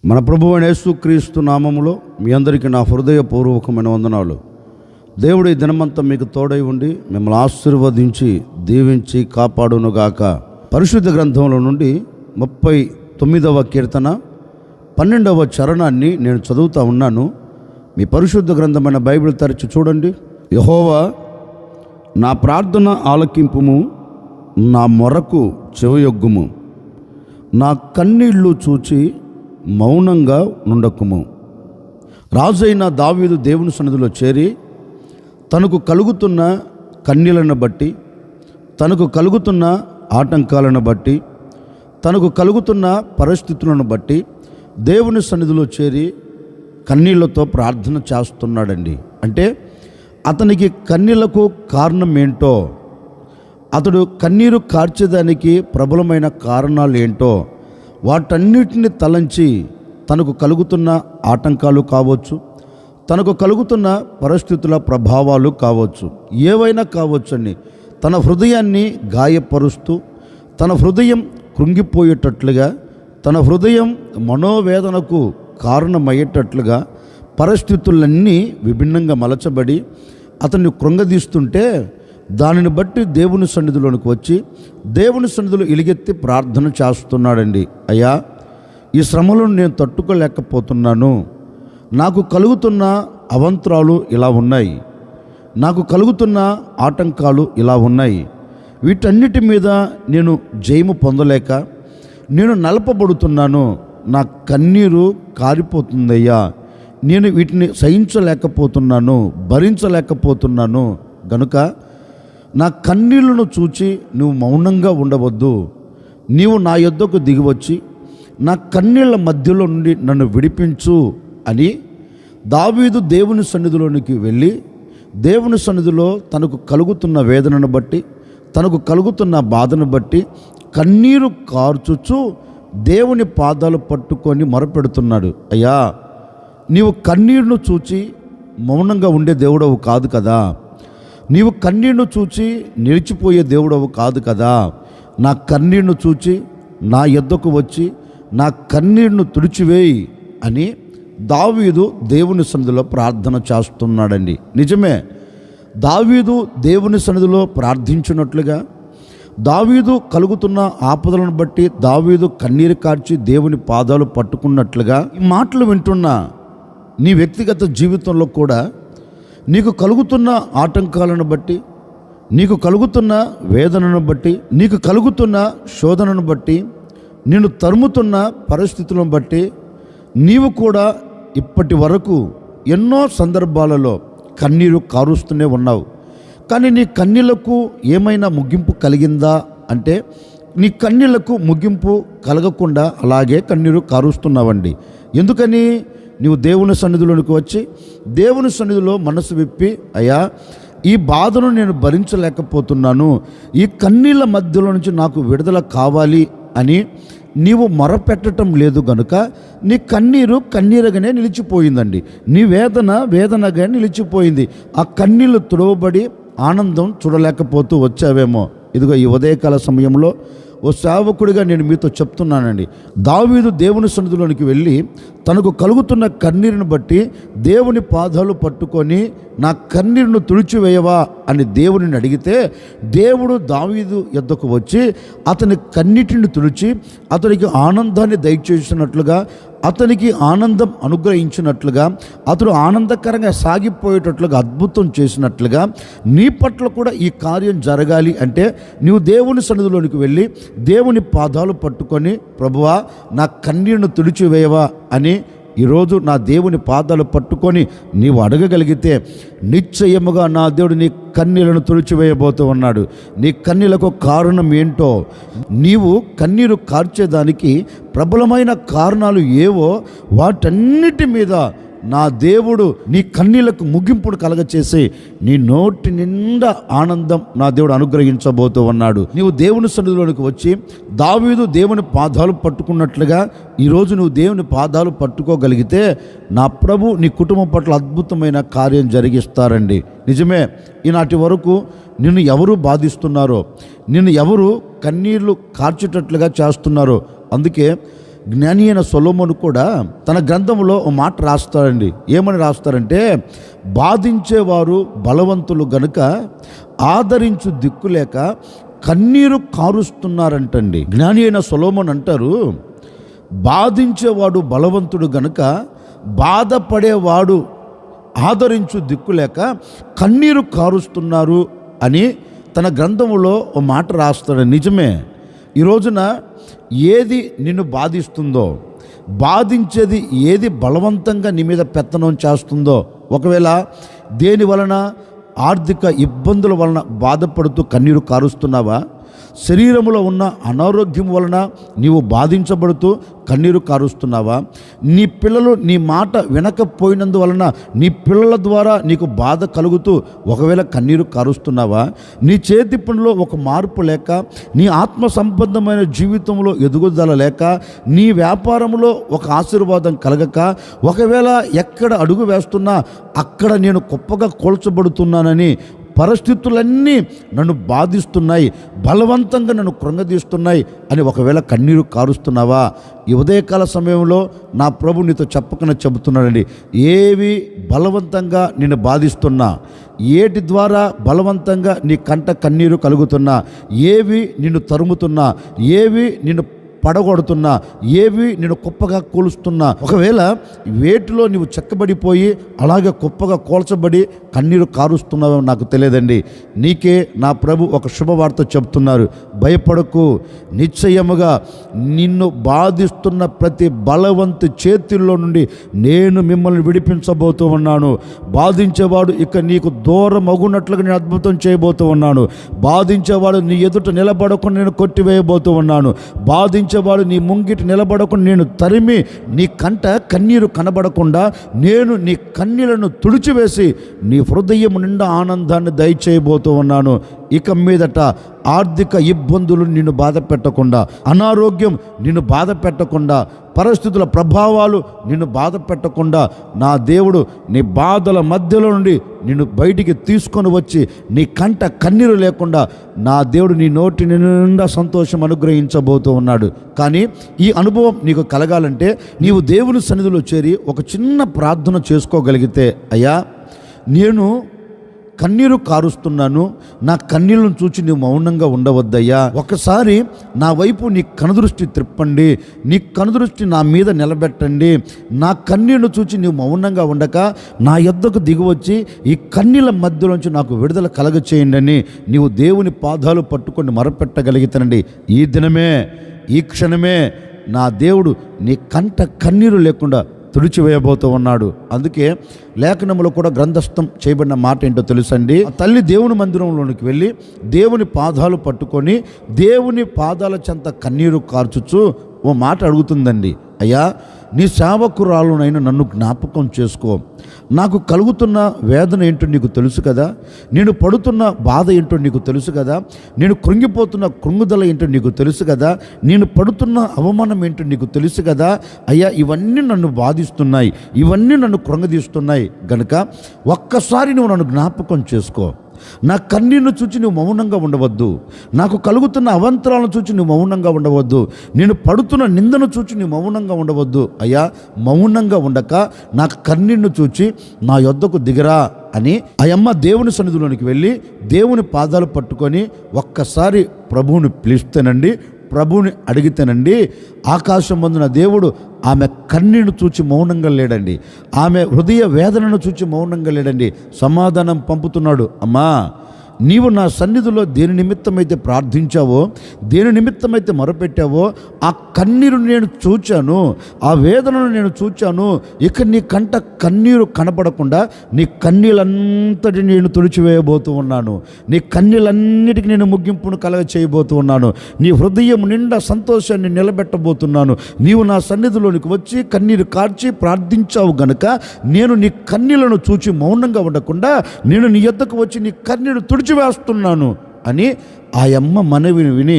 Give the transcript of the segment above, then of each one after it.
మన ప్రభువైన యేసుక్రీస్తు నామములో మీ అందరికీ నా హృదయపూర్వకమైన వందనాలు. దేవుడి దినమంతా మీకు తోడై ఉండి మిమ్మల్ని ఆశీర్వదించి దీవించి కాపాడునుగాక. పరిశుద్ధ గ్రంథంలో నుండి 39వ కీర్తన 12వ చరణాన్ని నేను చదువుతా ఉన్నాను. మీ పరిశుద్ధ గ్రంథమైన బైబిల్ తెరచి చూడండి. యెహోవా, నా ప్రార్థన ఆలకింపుము, నా మొరకు చెవియొగ్గుము, నా కన్నీళ్లు చూచి మౌనంగా నుండకుము. రాజైన దావీదు దేవుని సన్నిధిలో చేరి తనకు కలుగుతున్న కన్నీళ్లను బట్టి, తనకు కలుగుతున్న ఆటంకాలను బట్టి, తనకు కలుగుతున్న పరిస్థితులను బట్టి దేవుని సన్నిధిలో చేరి కన్నీళ్లతో ప్రార్థన చేస్తున్నాడండి. అంటే అతనికి కన్నీళ్లకు కారణం ఏంటో, అతడు కన్నీరు కార్చేదానికి ప్రబలమైన కారణాలు ఏంటో వాటన్నిటిని తలంచి తనకు కలుగుతున్న ఆటంకాలు కావచ్చు, తనకు కలుగుతున్న పరిస్థితుల ప్రభావాలు కావచ్చు, ఏవైనా కావచ్చండి, తన హృదయాన్ని గాయపరుస్తూ, తన హృదయం కృంగిపోయేటట్లుగా, తన హృదయం మనోవేదనకు కారణమయ్యేటట్లుగా పరిస్థితులన్నీ విభిన్నంగా మలచబడి అతన్ని కృంగదీస్తుంటే దానిని బట్టి దేవుని సన్నిధిలోనికి వచ్చి దేవుని సన్నిధిలో ఎలుగెత్తి ప్రార్థన చేస్తున్నాడండి. అయ్యా, ఈ శ్రమలను నేను తట్టుకోలేకపోతున్నాను. నాకు కలుగుతున్న అవంతరాలు ఇలా ఉన్నాయి, నాకు కలుగుతున్న ఆటంకాలు ఇలా ఉన్నాయి. వీటన్నిటి మీద నేను జయము పొందలేక నేను నలపబడుతున్నాను. నా కన్నీరు కారిపోతుందయ్యా. నేను వీటిని సహించలేకపోతున్నాను, భరించలేకపోతున్నాను. గనుక నా కన్నీళ్లను చూచి నువ్వు మౌనంగా ఉండవద్దు. నీవు నా యొద్దకు దిగివచ్చి నా కన్నీళ్ల మధ్యలో నుండి నన్ను విడిపించు అని దావీదు దేవుని సన్నిధిలోనికి వెళ్ళి దేవుని సన్నిధిలో తనకు కలుగుతున్న వేదనను బట్టి, తనకు కలుగుతున్న బాధను బట్టి కన్నీరు కార్చుచు దేవుని పాదాలు పట్టుకొని మొరపెడుతున్నాడు. అయ్యా, నీవు కన్నీరును చూచి మౌనంగా ఉండే దేవుడవు కాదు కదా, నీవు కన్నీరును చూచి నిలిచిపోయే దేవుడవు కాదు కదా. నా కన్నీరును చూచి నా యొద్దకు వచ్చి నా కన్నీరును తుడిచివేయి అని దావీదు దేవుని సన్నిధిలో ప్రార్థన చేస్తున్నాడండి. నిజమే, దావీదు దేవుని సన్నిధిలో ప్రార్థించినట్లుగా, దావీదు కలుగుతున్న ఆపదలను బట్టి దావీదు కన్నీరు కార్చి దేవుని పాదాలు పట్టుకున్నట్లుగా ఈ మాటలు వింటున్న నీ వ్యక్తిగత జీవితంలో కూడా నీకు కలుగుతున్న ఆటంకాలను బట్టి, నీకు కలుగుతున్న వేదనను బట్టి, నీకు కలుగుతున్న శోధనను బట్టి, నిన్ను తరుముతున్న పరిస్థితులను బట్టి నీవు కూడా ఇప్పటి వరకు ఎన్నో సందర్భాలలో కన్నీరు కారుస్తూనే ఉన్నావు. కానీ నీ కన్నీళ్లకు ఏమైనా ముగింపు కలిగిందా అంటే నీ కన్నీళ్లకు ముగింపు కలగకుండా అలాగే కన్నీరు కారుస్తున్నావండి. ఎందుకని? నీవు దేవుని సన్నిధిలోనికి వచ్చి దేవుని సన్నిధిలో మనసు విప్పి, అయ్యా, ఈ బాధను నేను భరించలేకపోతున్నాను, ఈ కన్నీళ్ళ మధ్యలో నుంచి నాకు విడుదల కావాలి అని నీవు మొరపెట్టడం లేదు. గనుక నీ కన్నీరు కన్నీరుగానే నిలిచిపోయిందండి. నీ వేదన వేదనగా నిలిచిపోయింది. ఆ కన్నీళ్ళు తుడవబడి ఆనందం చూడలేకపోతూ వచ్చావేమో. ఇదిగో ఈ ఉదయకాల సమయంలో ఓ సేవకుడిగా నేను మీతో చెప్తున్నానండి. దావీదు దేవుని సన్నిధిలోనికి వెళ్ళి తనకు కలుగుతున్న కన్నీరుని బట్టి దేవుని పాదాలు పట్టుకొని నా కన్నీరును తుడిచివేయవా అని దేవుని అడిగితే దేవుడు దావీదు యొద్దకు వచ్చి అతని కన్నీటిని తుడిచి అతనికి ఆనందాన్ని దయచేసినట్లుగా, అతనికి ఆనందం అనుగ్రహించినట్లుగా, అతడు ఆనందకరంగా సాగిపోయేటట్లుగా అద్భుతం చేసినట్లుగా నీ పట్ల కూడా ఈ కార్యం జరగాలి అంటే నీవు దేవుని సన్నిధిలోనికి వెళ్ళి దేవుని పాదాలు పట్టుకొని, ప్రభువా, నా కన్నీరును తుడిచివేయవా అని ఈరోజు నా దేవుని పాదాలు పట్టుకొని నీవు అడగగలిగితే నిశ్చయముగా నా దేవుడు నీ కన్నీళ్లను తుడిచివేయబోతూ ఉన్నాడు. నీ కన్నీళ్లకు కారణం ఏంటో, నీవు కన్నీరు కార్చేదానికి ప్రబలమైన కారణాలు ఏవో వాటన్నిటి మీద నా దేవుడు నీ కన్నీళ్లకు ముగింపును కలగచేసి నీ నోటి నిండా ఆనందం నా దేవుడు అనుగ్రహించబోతూ ఉన్నాడు. నీవు దేవుని సన్నిధిలోనికి వచ్చి దావీదు దేవుని పాదాలు పట్టుకున్నట్లుగా ఈరోజు నువ్వు దేవుని పాదాలు పట్టుకోగలిగితే నా ప్రభు నీ కుటుంబం పట్ల అద్భుతమైన కార్యం జరిగిస్తారండి. నిజమే, ఈనాటి వరకు నిన్ను ఎవరు బాధిస్తున్నారో, నిన్ను ఎవరు కన్నీళ్లు కార్చేటట్లుగా చేస్తున్నారో, అందుకే జ్ఞాని అయిన సొలొమోను కూడా తన గ్రంథంలో ఒక మాట రాస్తాడండి. ఏమని రాస్తారంటే, బాధించేవారు బలవంతులు గనుక ఆదరించు దిక్కులేక కన్నీరు కారుస్తున్నారంటండి. జ్ఞాని అయిన సొలొమోను అంటారు, బాధించేవాడు బలవంతుడు గనుక బాధపడేవాడు ఆదరించు దిక్కులేక కన్నీరు కారుస్తున్నారు అని తన గ్రంథంలో ఒక మాట రాస్తాడు. నిజమే. ఈ రోజున ఏది నిన్ను బాధిస్తుందో, బాధించేది ఏది బలవంతంగా నీ మీద పెత్తనం చేస్తుందో, ఒకవేళ దేని వలన ఆర్థిక ఇబ్బందుల వలన బాధపడుతూ కన్నీరు కారుస్తున్నావా, శరీరంలో ఉన్న అనారోగ్యం వలన నీవు బాధించబడుతూ కన్నీరు కారుస్తున్నావా, నీ పిల్లలు నీ మాట వినకపోయినందువలన నీ పిల్లల ద్వారా నీకు బాధ కలుగుతూ ఒకవేళ కన్నీరు కారుస్తున్నావా, నీ చేతి పనిలో ఒక మార్పు లేక, నీ ఆత్మ సంబంధమైన జీవితంలో ఎదుగుదల లేక, నీ వ్యాపారంలో ఒక ఆశీర్వాదం కలగక, ఒకవేళ ఎక్కడ అడుగు వేస్తున్నా అక్కడ నేను గొప్పగా కూల్చబడుతున్నానని పరిస్థితులన్నీ నన్ను బాధిస్తున్నాయి, బలవంతంగా నన్ను కృంగదీస్తున్నాయి అని ఒకవేళ కన్నీరు కారుస్తున్నావా, ఈ ఉదయకాల సమయంలో నా ప్రభు నీతో చెప్పకుండా చెబుతున్నాడండి. ఏవి బలవంతంగా నిన్ను బాధిస్తున్నా, ఏటి ద్వారా బలవంతంగా నీ కంట కన్నీరు కలుగుతున్నా, ఏవి నిన్ను తరుముతున్నా, ఏవి నిన్ను పడగొడుతున్నా, ఏవి నేను కుప్పగా కూలుస్తున్నా, ఒకవేళ వేటిలో నీవు చెక్కబడిపోయి అలాగే కుప్పగా కోల్చబడి కన్నీరు కారుస్తున్నావో నాకు తెలియదండి. నీకే నా ప్రభు ఒక శుభవార్త చెప్తున్నారు. భయపడకు, నిశ్చయముగా నిన్ను బాధిస్తున్న ప్రతి బలవంతు చేతుల్లో నుండి నేను మిమ్మల్ని విడిపించబోతూ ఉన్నాను. బాధించేవాడు ఇక నీకు దూరం అగునట్లుగా నేను అద్భుతం చేయబోతూ ఉన్నాను. బాధించేవాడు నీ ఎదుట నిలబడకుండా నేను కొట్టివేయబోతూ ఉన్నాను. బాధించేవాడు నీ ముంగిటి నిలబడకుండా నేను తరిమి నీ కంట కన్నీరు కనబడకుండా నేను నీ కన్నీళ్లను తుడిచివేసి నీ హృదయం నిండా ఆనందాన్ని దయచేయబోతూ ఉన్నాను. ఇక మీదట ఆర్థిక ఇబ్బందులు నిన్ను బాధ పెట్టకుండా, అనారోగ్యం నిన్ను బాధ పెట్టకుండా, పరిస్థితుల ప్రభావాలు నిన్ను బాధ పెట్టకుండా నా దేవుడు నీ బాధల మధ్యలో నుండి నిన్ను బయటికి తీసుకొని వచ్చి నీ కంట కన్నీరు లేకుండా నా దేవుడు నీ నోటి నిండా సంతోషం అనుగ్రహించబోతూ ఉన్నాడు. కానీ ఈ అనుభవం నీకు కలగాలంటే నీవు దేవుని సన్నిధిలో చేరి ఒక చిన్న ప్రార్థన చేసుకోగలిగితే, అయ్యా నేను కన్నీరు కారుస్తున్నాను, నా కన్నీళ్ళను చూచి నీవు మౌనంగా ఉండవద్దయ్యా, ఒకసారి నా వైపు నీ కనుదృష్టి త్రిప్పండి, నీ కనుదృష్టి నా మీద నిలబెట్టండి, నా కన్నీళ్లు చూచి నీవు మౌనంగా ఉండక నా యొద్దకు దిగివచ్చి ఈ కన్నీళ్ళ మధ్యలోంచి నాకు విడుదల కలగచేయండి అని నీవు దేవుని పాదాలు పట్టుకొని మొరపెట్టగలిగితేనండి, ఈ దినమే ఈ క్షణమే నా దేవుడు నీ కంట కన్నీరు లేకుండా తుడిచివేయబోతూ ఉన్నాడు. అందుకే లేఖనంలో కూడా గ్రంథస్థం చేయబడిన మాట ఏంటో తెలుసండి. తల్లి దేవుని మందిరంలోనికి వెళ్ళి దేవుని పాదాలు పట్టుకొని దేవుని పాదాల చెంత కన్నీరు కార్చుచు ఓ మాట అడుగుతుందండి, అయ్యా నీ సేవకురాలునైనా నన్ను జ్ఞాపకం చేసుకో, నాకు కలుగుతున్న వేదన ఏంటో నీకు తెలుసు కదా, నేను పడుతున్న బాధ ఏంటో నీకు తెలుసు కదా, నేను కృంగిపోతున్న కృంగుదల ఏంటో నీకు తెలుసు కదా, నేను పడుతున్న అవమానం ఏంటో నీకు తెలుసు కదా, అయ్యా ఇవన్నీ నన్ను బాధిస్తున్నాయి, ఇవన్నీ నన్ను కృంగదీస్తున్నాయి గనుక ఒక్కసారి నువ్వు నన్ను జ్ఞాపకం చేసుకో. నా కన్నీళ్లు చూచి నువ్వు మౌనంగా ఉండవద్దు, నాకు కలుగుతున్న అవంతరాలను చూచి నువ్వు మౌనంగా ఉండవద్దు, నేను పడుతున్న నిందను చూచి నువ్వు మౌనంగా ఉండవద్దు. అయ్యా మౌనంగా ఉండక నా కన్నీళ్లు చూచి నా యొద్దకు దిగరా అని అయ్యమ్మ దేవుని సన్నిధిలోనికి వెళ్ళి దేవుని పాదాలు పట్టుకొని ఒక్కసారి ప్రభువుని పిలుస్తేనండి, ప్రభువుని అడిగితేనండి, ఆకాశం మందున దేవుడు ఆమె కన్నీళ్లు చూచి మౌనంగా లేడండి, ఆమె హృదయ వేదనను చూచి మౌనంగా లేడండి, సమాధానం పంపుతున్నాడు. అమ్మా నీవు నా సన్నిధిలో దేని నిమిత్తమైతే ప్రార్థించావో, దేని నిమిత్తమైతే మొరపెట్టావో ఆ కన్నీరు నేను చూచాను, ఆ వేదనను నేను చూచాను. ఇక నీ కంట కన్నీరు కనపడకుండా నీ కన్నీళ్ళంతటి నేను తుడిచివేయబోతూ ఉన్నాను, నీ కన్నీళ్ళన్నిటికీ నేను ముగింపును కలగ చేయబోతూ ఉన్నాను, నీ హృదయం నిండా సంతోషాన్ని నిలబెట్టబోతున్నాను. నీవు నా సన్నిధిలోనికి వచ్చి కన్నీరు కార్చి ప్రార్థించావు గనుక నేను నీ కన్నీళ్లను చూచి మౌనంగా ఉండకుండా నేను నీ యొద్దకు వచ్చి నీ కన్నీరు తుడిచివేస్తున్నాను అని ఆ అమ్మ మనవిని విని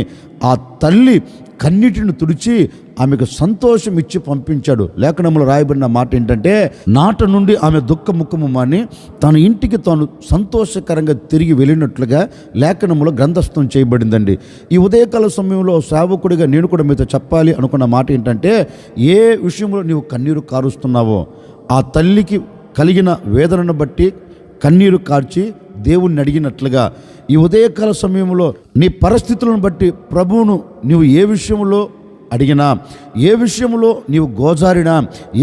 ఆ తల్లి కన్నీటిని తుడిచి ఆమెకు సంతోషం ఇచ్చి పంపించాడు. లేఖనంలో రాయబడిన మాట ఏంటంటే, నాట నుండి ఆమె దుఃఖముఖము మాని తన ఇంటికి తాను సంతోషకరంగా తిరిగి వెళ్ళినట్లుగా లేఖనంలో గ్రంథస్థం చేయబడిందండి. ఈ ఉదయకాల సమయంలో సేవకుడిగా నేను కూడా మీతో చెప్పాలి అనుకున్న మాట ఏంటంటే, ఏ విషయంలో నీవు కన్నీరు కారుస్తున్నావో ఆ తల్లికి కలిగిన వేదనను బట్టి కన్నీరు కార్చి దేవుణ్ణి అడిగినట్లుగా ఈ ఉదయకాల సమయంలో నీ పరిస్థితులను బట్టి ప్రభువును నీవు ఏ విషయంలో అడిగినా, ఏ విషయంలో నీవు గోజారినా,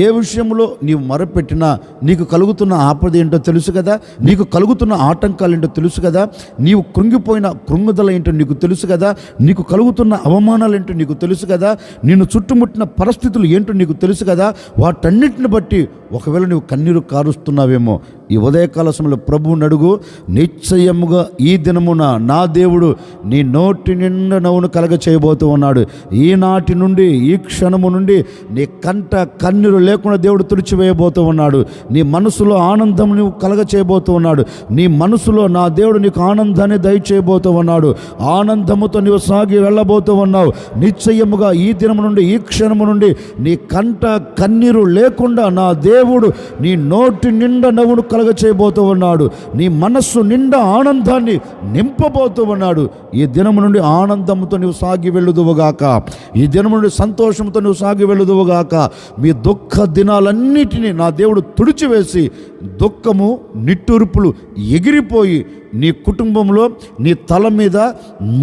ఏ విషయంలో నీవు మొరపెట్టినా నీకు కలుగుతున్న ఆపద ఏంటో తెలుసు కదా, నీకు కలుగుతున్న ఆటంకాలు ఏంటో తెలుసు కదా, నీవు కృంగిపోయిన కృంగుదల ఏంటో నీకు తెలుసు కదా, నీకు కలుగుతున్న అవమానాలు ఏంటో నీకు తెలుసు కదా, నిన్ను చుట్టుముట్టిన పరిస్థితులు ఏంటో నీకు తెలుసు కదా. వాటన్నిటిని బట్టి ఒకవేళ నీవు కన్నీరు కారుస్తున్నావేమో, ఈ ఉదయకాల సమయంలో ప్రభువుని అడుగు. నిశ్చయముగా ఈ దినమున నా దేవుడు నీ నోటి నిండా నవ్వును కలగ చేయబోతూ ఉన్నాడు. ఈనాటి నుండి, ఈ క్షణము నుండి నీ కంట కన్నీరు లేకుండా దేవుడు తుడిచివేయబోతూ ఉన్నాడు. నీ మనసులో ఆనందం నువ్వు కలగ చేయబోతూ ఉన్నాడు. నీ మనసులో నా దేవుడు నీకు ఆనందాన్ని దయచేయబోతూ ఉన్నాడు. ఆనందముతో నీవు సాగి వెళ్ళబోతూ ఉన్నావు. నిశ్చయముగా ఈ దినము నుండి, ఈ క్షణము నుండి నీ కంట కన్నీరు లేకుండా నా దేవుడు నీ నోటి నిండా నవ్వును కలగ చేయబోతూ ఉన్నాడు. నీ మనస్సు నిండా ఆనందాన్ని నింపబోతూ ఉన్నాడు. ఈ దినము నుండి ఆనందంతో నువ్వు సాగి వెళ్ళుదువుగాక. ఈ దినము నుండి సంతోషంతో నువ్వు సాగి వెళ్ళుదువుగాక. మీ దుఃఖ దినాలన్నిటినీ నా దేవుడు తుడిచివేసి దుఃఖము నిట్టూర్పులు ఎగిరిపోయి నీ కుటుంబంలో నీ తల మీద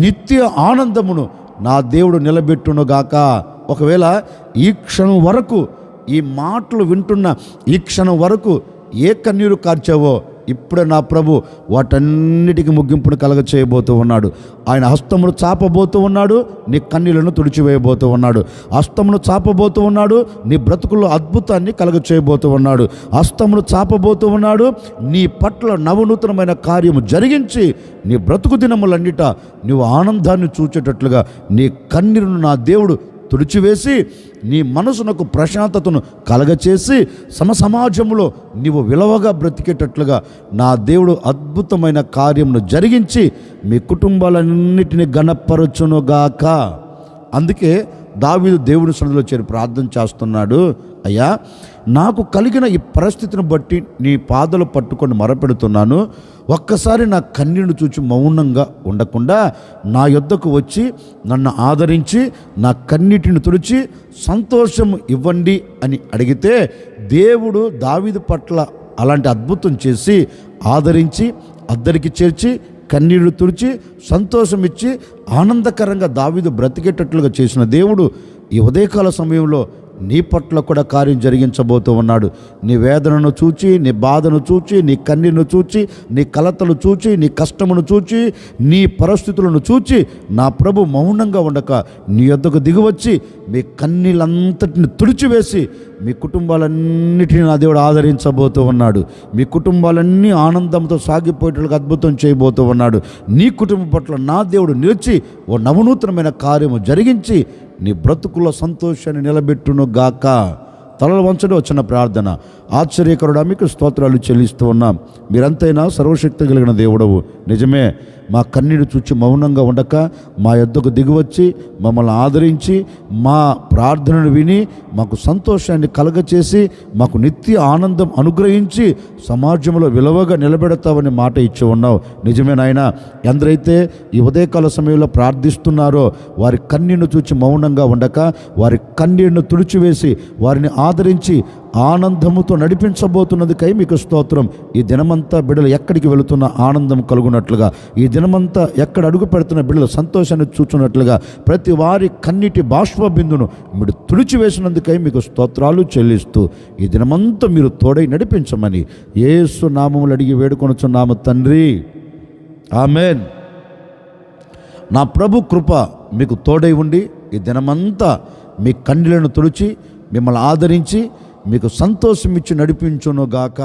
నిత్య ఆనందమును నా దేవుడు నిలబెట్టునుగాక. ఒకవేళ ఈ క్షణం వరకు, ఈ మాటలు వింటున్న ఈ క్షణం వరకు ఏ కన్నీరు కార్చావో ఇప్పుడే నా ప్రభు వాటన్నిటికీ ముగింపును కలగ చేయబోతూ ఉన్నాడు. ఆయన హస్తమును చాపబోతూ ఉన్నాడు, నీ కన్నీళ్లను తుడిచివేయబోతూ ఉన్నాడు. హస్తమును చాపబోతూ ఉన్నాడు, నీ బ్రతుకుల్లో అద్భుతాన్ని కలగ చేయబోతూ ఉన్నాడు. హస్తమును చాపబోతూ ఉన్నాడు, నీ పట్ల నవనూతనమైన కార్యము జరిగించి నీ బ్రతుకు దినములన్నిట నీవు ఆనందాన్ని చూచేటట్లుగా నీ కన్నీరును నా దేవుడు తుడిచివేసి నీ మనసునకు ప్రశాంతతను కలగచేసి సమాజంలో నీవు విలువగా బ్రతికేటట్లుగా నా దేవుడు అద్భుతమైన కార్యమును జరిగించి మీ కుటుంబాలన్నిటినీ ఘనపరచునుగాక. అందుకే దావీదు దేవుని సన్నిధిలో చేరి ప్రార్థన చేస్తున్నాడు. అయ్యా, నాకు కలిగిన ఈ పరిస్థితిని బట్టి నీ పాదాలు పట్టుకొని మొరపెడుతున్నాను. ఒక్కసారి నా కన్నీళ్లు చూచి మౌనంగా ఉండకుండా నా యొద్దకు వచ్చి నన్ను ఆదరించి నా కన్నీటిని తుడిచి సంతోషం ఇవ్వండి అని అడిగితే దేవుడు దావీదు పట్ల అలాంటి అద్భుతం చేసి ఆదరించి అద్దరికి చేర్చి కన్నీళ్లు తుడిచి సంతోషం ఇచ్చి ఆనందకరంగా దావీదు బ్రతికేటట్లుగా చేసిన దేవుడు ఈ ఉదయకాల సమయంలో నీ పట్ల కూడా కార్యం జరిగించబోతూ ఉన్నాడు. నీ వేదనను చూచి, నీ బాధను చూచి, నీ కన్నీరును చూచి, నీ కలతలు చూచి, నీ కష్టమును చూచి, నీ పరిస్థితులను చూచి నా ప్రభు మౌనంగా ఉండక నీ యొద్దకు దిగివచ్చి మీ కన్నీళ్ళంతటిని తుడిచివేసి మీ కుటుంబాలన్నిటిని నా దేవుడు ఆదరించబోతూ ఉన్నాడు. మీ కుటుంబాలన్నీ ఆనందంతో సాగిపోయేటట్లుగా అద్భుతం చేయబోతూ ఉన్నాడు. నీ కుటుంబం పట్ల నా దేవుడు నిలిచి ఓ నవనూతనమైన కార్యము జరిగించి నీ బ్రతుకులో సంతోషాన్ని నిలబెట్టును గాక. తలలు వంచడం వచ్చిన ప్రార్థన. ఆశ్చర్యకరుడా, మీకు స్తోత్రాలు చెల్లిస్తూ ఉన్నాం. మీరంతైనా సర్వశక్తి కలిగిన దేవుడవు. నిజమే, మా కన్నీరు చూచి మౌనంగా ఉండక మా యొద్దకు దిగివచ్చి మమ్మల్ని ఆదరించి మా ప్రార్థనను విని మాకు సంతోషాన్ని కలగచేసి మాకు నిత్య ఆనందం అనుగ్రహించి సమాజంలో విలువగా నిలబెడతావని మాట ఇచ్చి ఉన్నావు. నిజమే నాయనా. ఎందరైతే ఈ ఉదయకాల సమయంలో ప్రార్థిస్తున్నారో వారి కన్నీరును చూచి మౌనంగా ఉండక వారి కన్నీరును తుడిచివేసి వారిని ఆదరించి ఆనందముతో నడిపించబోతున్నదికై మీకు స్తోత్రం. ఈ దినమంతా బిడ్డలు ఎక్కడికి వెళుతున్న ఆనందం కలుగునట్లుగా, ఈ దినమంతా ఎక్కడ అడుగు పెడుతున్న బిడ్డలు సంతోషాన్ని చూచున్నట్లుగా ప్రతి వారి కన్నీటి బాష్ప బిందును మీరు తుడిచివేసినందుకై మీకు స్తోత్రాలు చెల్లిస్తూ ఈ దినమంతా మీరు తోడై నడిపించమని యేసు నామములు అడిగి వేడుకొనుచున్నాము తండ్రి, ఆమెన్. నా ప్రభు కృప మీకు తోడై ఉండి ఈ దినమంతా మీ కన్నీళ్లను తుడిచి మిమ్మల్ని ఆదరించి మీకు సంతోషం ఇచ్చి నడిపించునుగాక.